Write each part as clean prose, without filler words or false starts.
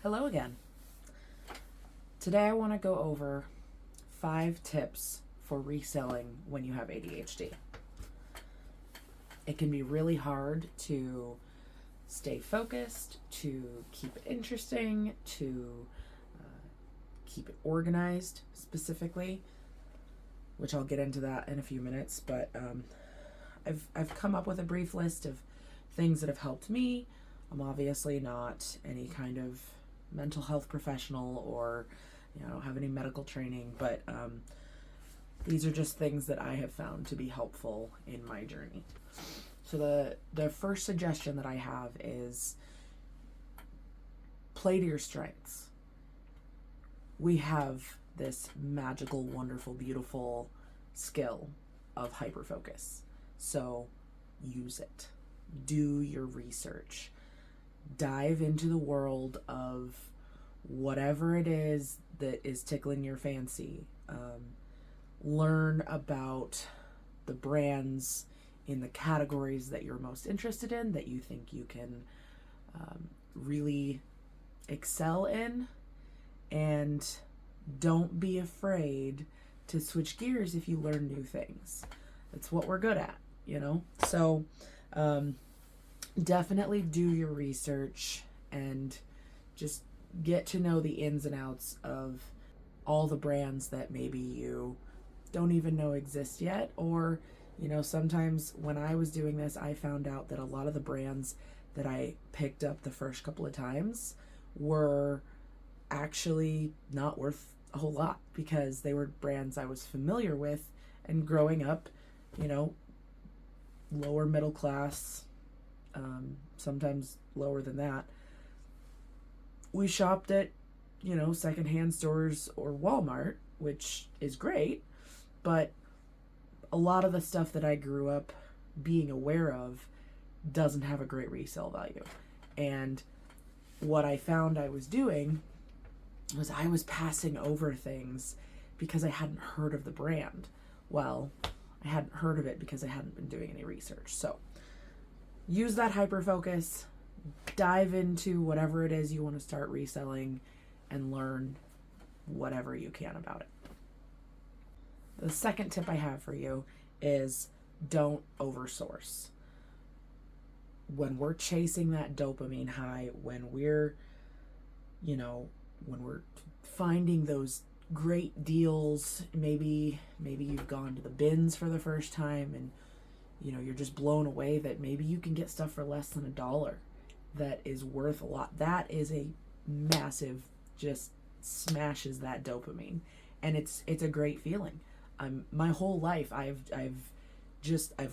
Hello again. Today I want to go over 5 tips for reselling when you have ADHD. It can be really hard to stay focused, to keep it interesting, to keep it organized specifically, which I'll get into that in a few minutes, but I've come up with a brief list of things that have helped me. I'm obviously not any kind of mental health professional or I don't have any medical training, but these are just things that I have found to be helpful in my journey. So the first suggestion that I have is play to your strengths. We have this magical, wonderful, beautiful skill of hyperfocus. So use it. Do your research. Dive into the world of whatever it is that is tickling your fancy. Learn about the brands in the categories that you're most interested in, that you think you can really excel in, and don't be afraid to switch gears if you learn new things. That's what we're good at, So definitely do your research and just get to know the ins and outs of all the brands that maybe you don't even know exist yet. Or, sometimes when I was doing this, I found out that a lot of the brands that I picked up the first couple of times were actually not worth a whole lot because they were brands I was familiar with, and growing up, lower middle class, sometimes lower than that, we shopped at, secondhand stores or Walmart, which is great, but a lot of the stuff that I grew up being aware of doesn't have a great resale value. And what I found I was doing was I was passing over things because I hadn't heard of the brand. Well, I hadn't heard of it because I hadn't been doing any research. So use that hyperfocus, dive into whatever it is you want to start reselling, and learn whatever you can about it. The second tip I have for you is don't oversource. When we're chasing that dopamine high, when we're finding those great deals, maybe you've gone to the bins for the first time and you're just blown away that maybe you can get stuff for less than $1 that is worth a lot. That is a massive, just smashes that dopamine, and it's a great feeling. My whole life I've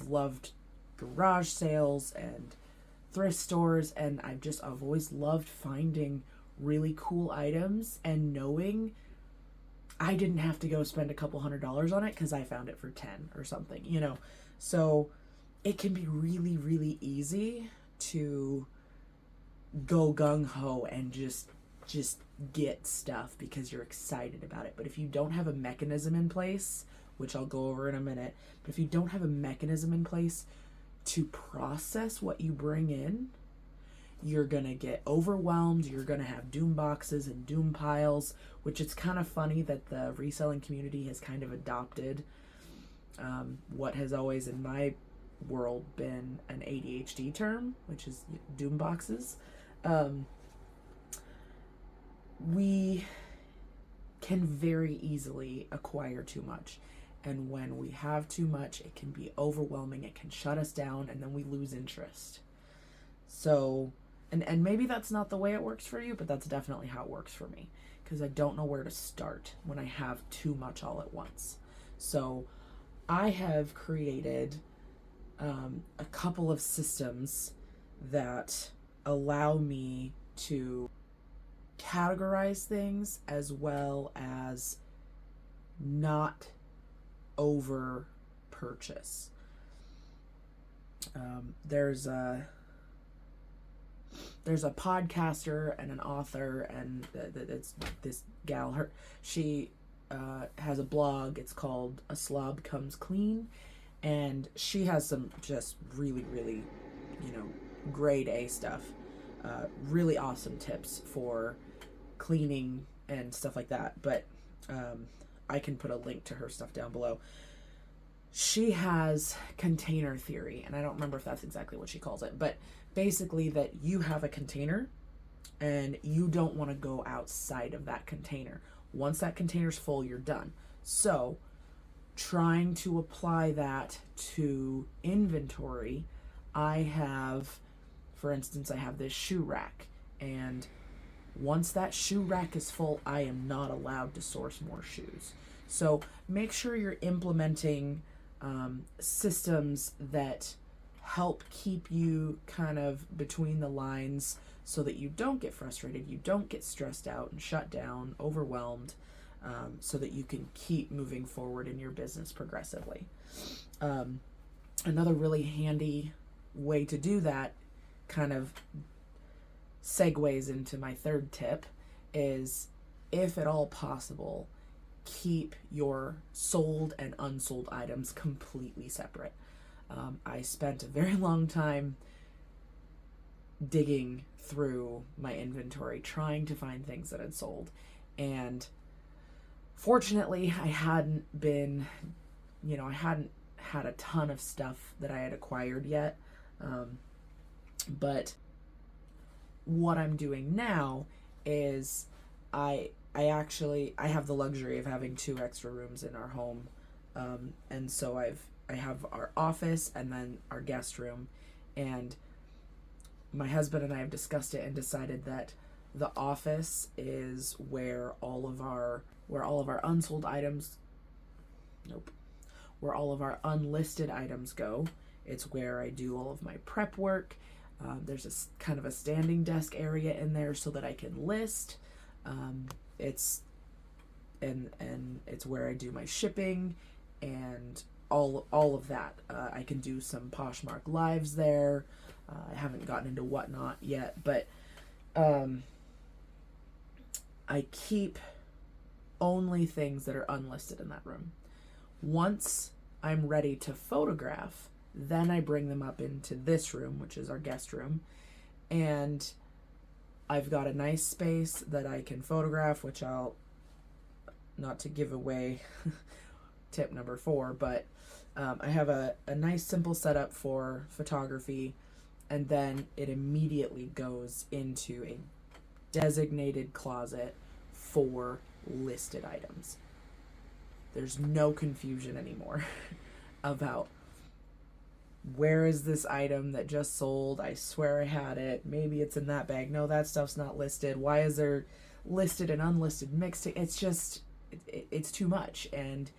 loved garage sales and thrift stores, and I've always loved finding really cool items and knowing I didn't have to go spend a couple $100s on it because I found it for 10 or something, So it can be really, really easy to go gung-ho and just get stuff because you're excited about it. But if you don't have a mechanism in place, which I'll go over in a minute, but if you don't have a mechanism in place to process what you bring in, you're going to get overwhelmed. You're going to have doom boxes and doom piles, which it's kind of funny that the reselling community has kind of adopted what has always in my world been an ADHD term, which is doom boxes. We can very easily acquire too much. And when we have too much, it can be overwhelming. It can shut us down, and then we lose interest. So, and maybe that's not the way it works for you, but that's definitely how it works for me, because I don't know where to start when I have too much all at once. So I have created a couple of systems that allow me to categorize things as well as not over purchase. There's a podcaster and an author, and it's this gal. She has a blog. It's called A Slob Comes Clean, and she has some just really, really, grade A stuff. Really awesome tips for cleaning and stuff like that, but I can put a link to her stuff down below. She has container theory, and I don't remember if that's exactly what she calls it, but basically that you have a container and you don't want to go outside of that container. Once that container's full, you're done. So trying to apply that to inventory, I have, for instance, I have this shoe rack, and once that shoe rack is full, I am not allowed to source more shoes. So make sure you're implementing systems that help keep you kind of between the lines so that you don't get frustrated, you don't get stressed out and shut down, overwhelmed, so that you can keep moving forward in your business progressively. Another really handy way to do that kind of segues into my third tip is, if at all possible, keep your sold and unsold items completely separate. I spent a very long time digging through my inventory trying to find things that had sold, and fortunately I hadn't had a ton of stuff that I had acquired yet, but what I'm doing now is I have the luxury of having 2 extra rooms in our home, and so I have our office and then our guest room, and my husband and I have discussed it and decided that the office is where all of our unsold items, where all of our unlisted items go. It's where I do all of my prep work. There's a kind of a standing desk area in there so that I can list. It's where I do my shipping and all of that. I can do some Poshmark lives there. I haven't gotten into Whatnot yet, but I keep only things that are unlisted in that room. Once I'm ready to photograph, then I bring them up into this room, which is our guest room, and I've got a nice space that I can photograph, which I'll, not to give away tip number 4, but I have a nice simple setup for photography, and then it immediately goes into a designated closet for listed items. There's no confusion anymore about where is this item that just sold? I swear I had it. Maybe it's in that bag. No, that stuff's not listed. Why is there listed and unlisted mixed? It's just, it's too much. And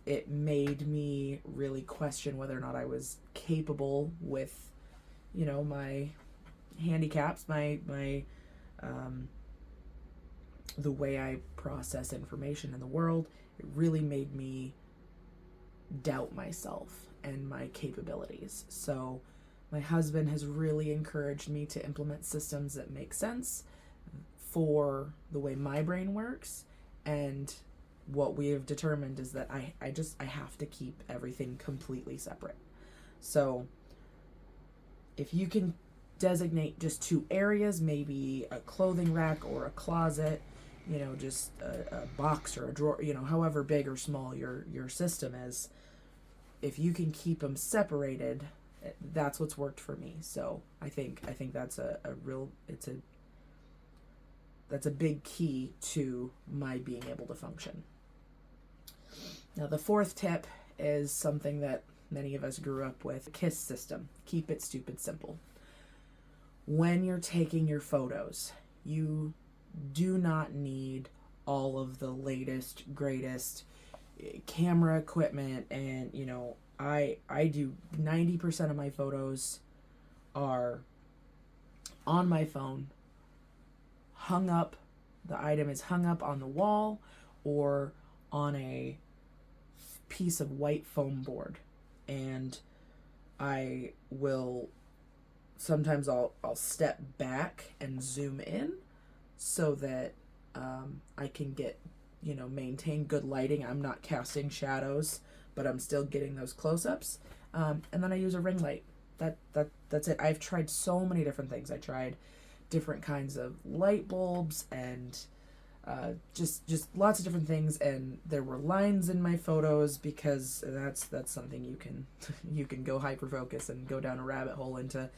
it made me really question whether or not I was capable with, my handicaps, my the way I process information in the world. It really made me doubt myself and my capabilities. So my husband has really encouraged me to implement systems that make sense for the way my brain works, and what we have determined is that I have to keep everything completely separate. So if you can designate just 2 areas, maybe a clothing rack or a closet, just a box or a drawer, however big or small your system is, if you can keep them separated, that's what's worked for me. So I think that's that's a big key to my being able to function. Now the 4th tip is something that many of us grew up with: KISS system. Keep it stupid simple. When you're taking your photos, you do not need all of the latest, greatest camera equipment, and I do 90% of my photos are on my phone, hung up. The item is hung up on the wall or on a piece of white foam board, and I will sometimes I'll step back and zoom in so that I can get maintain good lighting. I'm not casting shadows, but I'm still getting those close-ups. And then I use a ring light. That's it. I've tried so many different things. I tried different kinds of light bulbs and just lots of different things. And there were lines in my photos because that's something you can go hyper focus and go down a rabbit hole into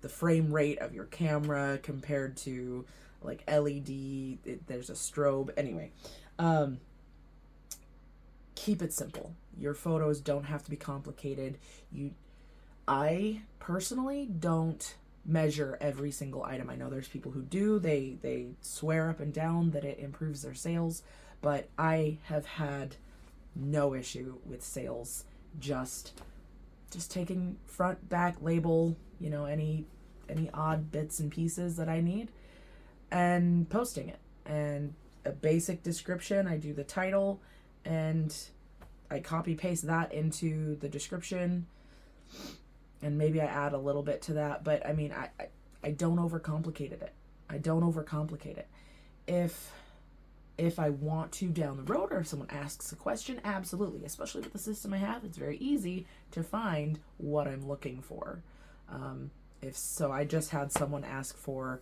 the frame rate of your camera compared to like LED. There's a strobe. Anyway, keep it simple. Your photos don't have to be complicated. I personally don't measure every single item. I know there's people who do. They swear up and down that it improves their sales, but I have had no issue with sales just taking front, back, label, any odd bits and pieces that I need and posting it. And a basic description, I do the title and I copy paste that into the description. And maybe I add a little bit to that, but I mean, I don't overcomplicate it. I don't overcomplicate it. If I want to down the road, or if someone asks a question, absolutely. Especially with the system I have, it's very easy to find what I'm looking for. I just had someone ask for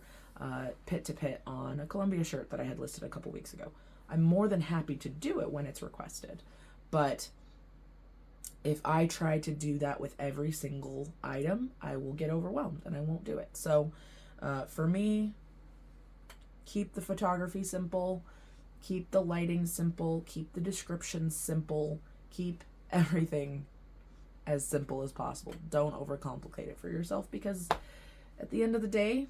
pit to pit on a Columbia shirt that I had listed a couple weeks ago. I'm more than happy to do it when it's requested, but if I try to do that with every single item, I will get overwhelmed and I won't do it. So for me, keep the photography simple, keep the lighting simple, keep the description simple, keep everything as simple as possible. Don't overcomplicate it for yourself, because at the end of the day,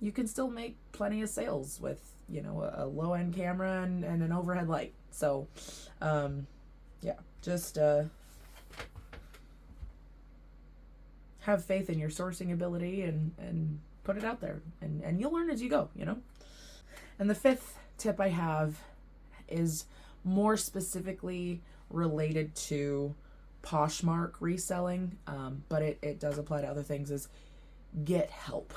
you can still make plenty of sales with, a low-end camera and an overhead light. So, just have faith in your sourcing ability and put it out there, and you'll learn as you go, And the fifth tip I have is more specifically related to Poshmark reselling, but it does apply to other things, is get help,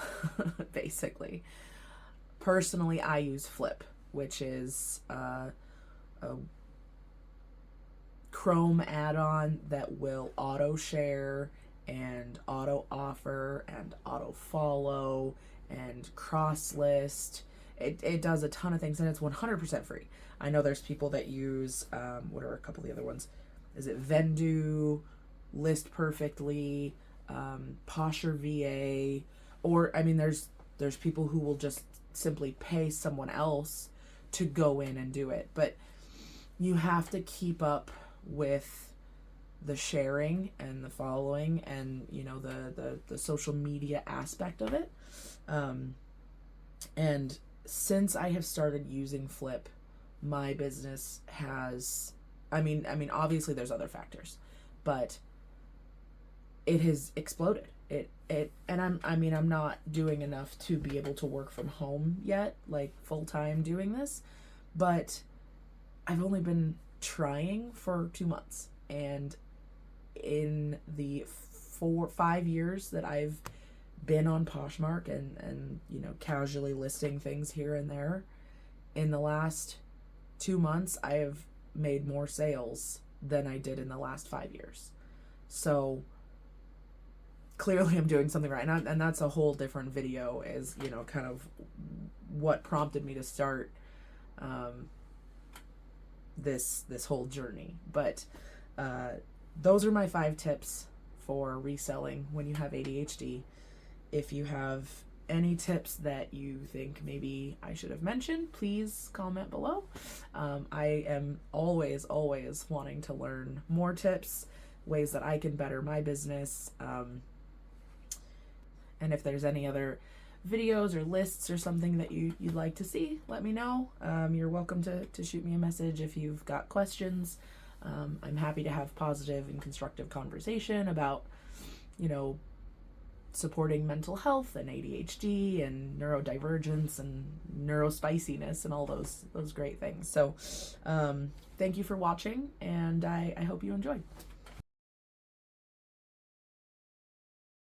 basically. Personally, I use Flip, which is a Chrome add-on that will auto share and auto offer and auto follow and cross list. It does a ton of things, and it's 100% free. I know there's people that use what are a couple of the other ones? Is it Vendu, List Perfectly, Posher VA, or I mean there's people who will just simply pay someone else to go in and do it. But you have to keep up with the sharing and the following and the social media aspect of it. And since I have started using Flip, my business has, I mean obviously there's other factors, but it has exploded. And I'm not doing enough to be able to work from home yet, like full time doing this, but I've only been trying for 2 months, and in the 5 years that I've been on Poshmark and casually listing things here and there, in the last 2 months I have made more sales than I did in the last 5 years. So clearly I'm doing something right, and that's a whole different video, is kind of what prompted me to start this whole journey. But those are my 5 tips for reselling when you have ADHD. If you have any tips that you think maybe I should have mentioned, please comment below. I am always wanting to learn more tips, ways that I can better my business. And if there's any other videos or lists or something that you'd like to see, let me know. You're welcome to shoot me a message if you've got questions. I'm happy to have positive and constructive conversation about, supporting mental health and ADHD and neurodivergence and neurospiciness and all those great things. So thank you for watching, and I hope you enjoyed.